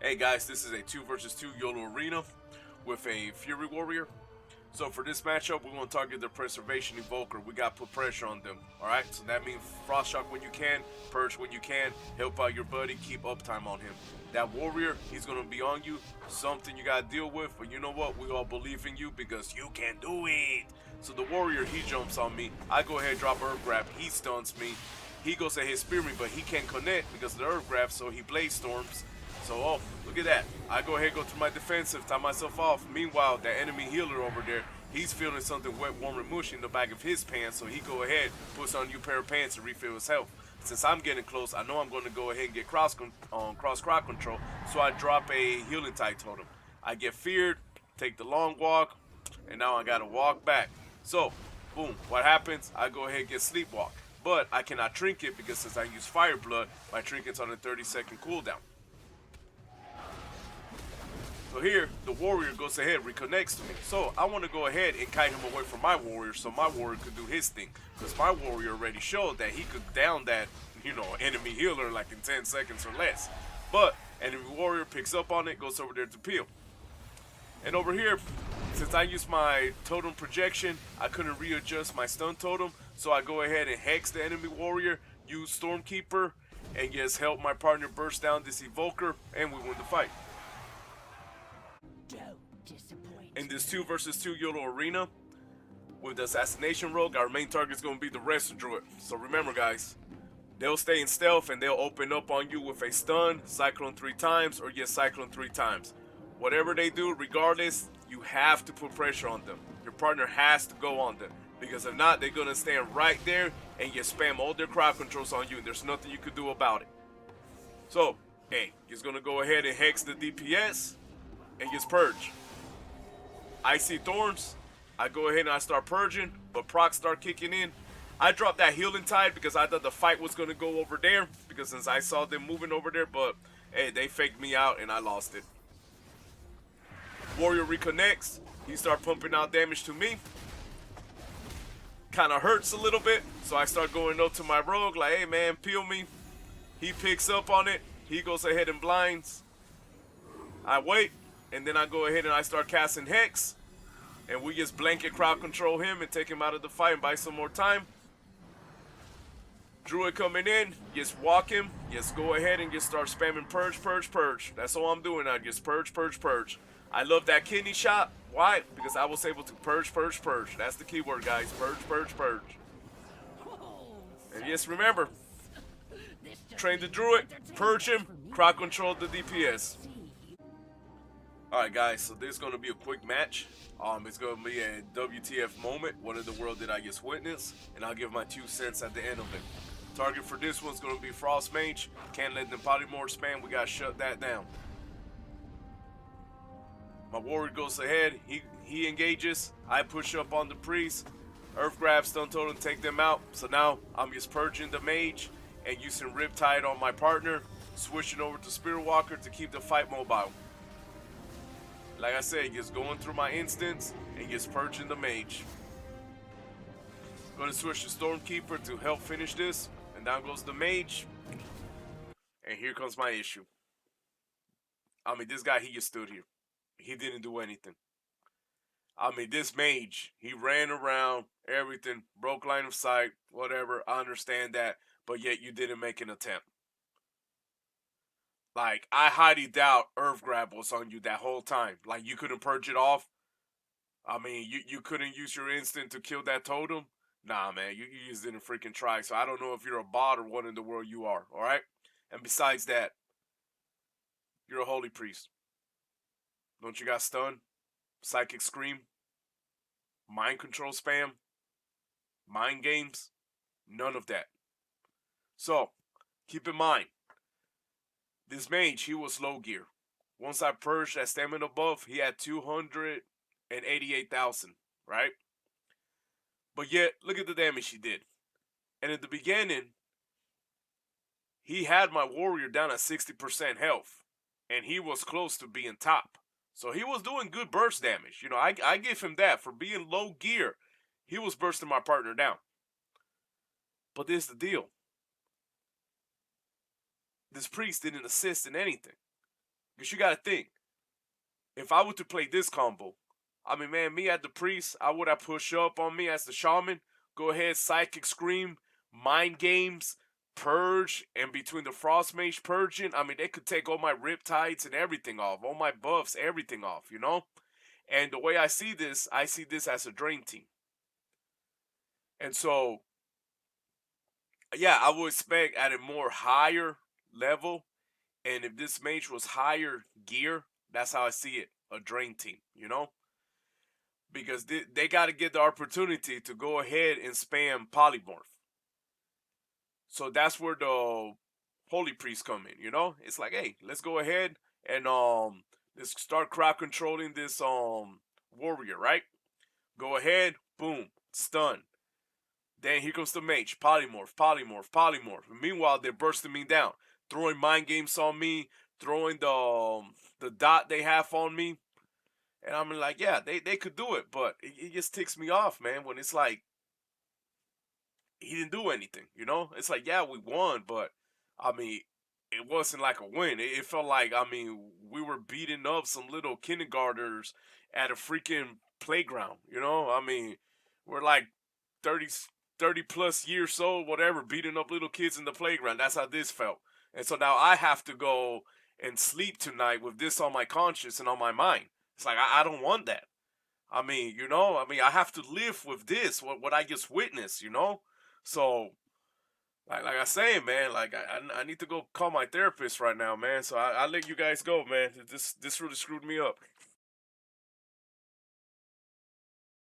Hey guys, this is a 2 versus 2 YOLO arena with a Fury Warrior. So for this matchup, we're going to target the Preservation Evoker. We got to put pressure on them, alright? So that means Frost Shock when you can, Purge when you can, help out your buddy, keep uptime on him. That Warrior, he's going to be on you, something you got to deal with, but you know what? We all believe in you because you can do it. So the Warrior, he jumps on me. I go ahead, drop Earth Grab, he stuns me. He goes ahead, Spear me, but he can't connect because of the Earth Grab, so he Blade Storms. So, oh, look at that. I go ahead, go to my defensive, tie myself off. Meanwhile, the enemy healer over there, he's feeling something wet, warm, and mushy in the back of his pants. So he go ahead, puts on a new pair of pants to refill his health. Since I'm getting close, I know I'm going to go ahead and get cross crowd control. So I drop a healing tide totem. I get feared, take the long walk, and now I got to walk back. So, boom, what happens? I go ahead and get sleepwalk. But I cannot trinket because since I use Fire Blood, my trinket's on a 30-second cooldown. So here, the Warrior goes ahead, reconnects to me. So I want to go ahead and kite him away from my Warrior so my Warrior could do his thing. Because my Warrior already showed that he could down that, enemy healer like in 10 seconds or less. But enemy Warrior picks up on it, goes over there to peel. And over here, since I used my totem projection, I couldn't readjust my stun totem. So I go ahead and hex the enemy Warrior, use Stormkeeper, and just help my partner burst down this Evoker, and we win the fight. In this 2 versus 2 YOLO arena, with the Assassination rogue, our main target is going to be the Resto Druid. So remember guys, they'll stay in stealth and they'll open up on you with a stun, Cyclone 3 times, or just Cyclone 3 times. Whatever they do, regardless, you have to put pressure on them. Your partner has to go on them. Because if not, they're going to stand right there and just spam all their crowd controls on you and there's nothing you can do about it. So, hey, he's going to go ahead and hex the DPS and just purge. I see thorns, I go ahead and I start purging, but procs start kicking in. I dropped that healing tide because I thought the fight was going to go over there, because since I saw them moving over there, but hey, they faked me out and I lost it. Warrior reconnects, he start pumping out damage to me. Kind of hurts a little bit, so I start going up to my rogue like, hey man, peel me. He picks up on it, he goes ahead and blinds. I wait. And then I go ahead and I start casting Hex. And we just blanket crowd control him and take him out of the fight and buy some more time. Druid coming in, just walk him, just go ahead and just start spamming purge, purge, purge. That's all I'm doing now, just purge, purge, purge. I love that kidney shot. Why? Because I was able to purge, purge, purge. That's the keyword, guys. Purge, purge, purge. And just remember, train the Druid, purge him, crowd control the DPS. Alright guys, so this is going to be a quick match. It's going to be a WTF moment. What in the world did I just witness? And I'll give my 2 cents at the end of it. Target for this one's going to be Frost Mage. Can't let them polymorph spam. We got to shut that down. My Warrior goes ahead. He engages. I push up on the Priest. Earth Grab, Stun Totem, take them out. So now I'm just purging the Mage and using Riptide on my partner. Switching over to Spirit Walker to keep the fight mobile. Like I said, just going through my instance and just purging the Mage. Going to switch to Stormkeeper to help finish this. And down goes the Mage. And here comes my issue. I mean, this guy, he just stood here. He didn't do anything. I mean, this Mage, he ran around, everything, broke line of sight, whatever. I understand that. But yet you didn't make an attempt. Like, I highly doubt Earth Grab was on you that whole time. Like, you couldn't purge it off. I mean, you couldn't use your instant to kill that totem. Nah, man, you just didn't freaking try. So I don't know if you're a bot or what in the world you are, alright? And besides that, you're a holy priest. Don't you got stun? Psychic scream? Mind control spam? Mind games? None of that. So, keep in mind, this Mage, he was low gear. Once I purged that stamina buff, he had 288,000, right? But yet, look at the damage he did. And in the beginning, he had my Warrior down at 60% health. And he was close to being top. So he was doing good burst damage. I give him that. For being low gear, he was bursting my partner down. But this is the deal. This priest didn't assist in anything. Because you got to think, if I were to play this combo, I mean, man, me at the priest, I would have pushed up on me as the shaman. Go ahead, psychic scream, mind games, purge, and between the frost mage purging, I mean, they could take all my riptides and everything off, all my buffs, everything off, you know. And the way I see this as a drain team. And so, yeah, I would expect at a more higher level, and if this mage was higher gear, that's how I see it, a drain team, you know? Because they got to get the opportunity to go ahead and spam polymorph. So that's where the holy priests come in, you know? It's like, hey, let's go ahead and let's start crowd controlling this warrior, right? Go ahead, boom, stun. Then here comes the mage, polymorph, polymorph, polymorph. And meanwhile, they're bursting me down, throwing mind games on me, throwing the dot they have on me. And I'm like, yeah, they could do it, but it just ticks me off, man, when it's like, he didn't do anything, you know? It's like, yeah, we won, but, I mean, it wasn't like a win. It felt like, I mean, we were beating up some little kindergartners at a freaking playground, you know? I mean, we're like 30, 30 plus years old, whatever, beating up little kids in the playground. That's how this felt. And so now I have to go and sleep tonight with this on my conscience and on my mind. It's like, I don't want that. I mean, you know, I mean, I have to live with this, what I just witnessed, you know? So, like I say, man, like I need to go call my therapist right now, man. So I let you guys go, man. This really screwed me up.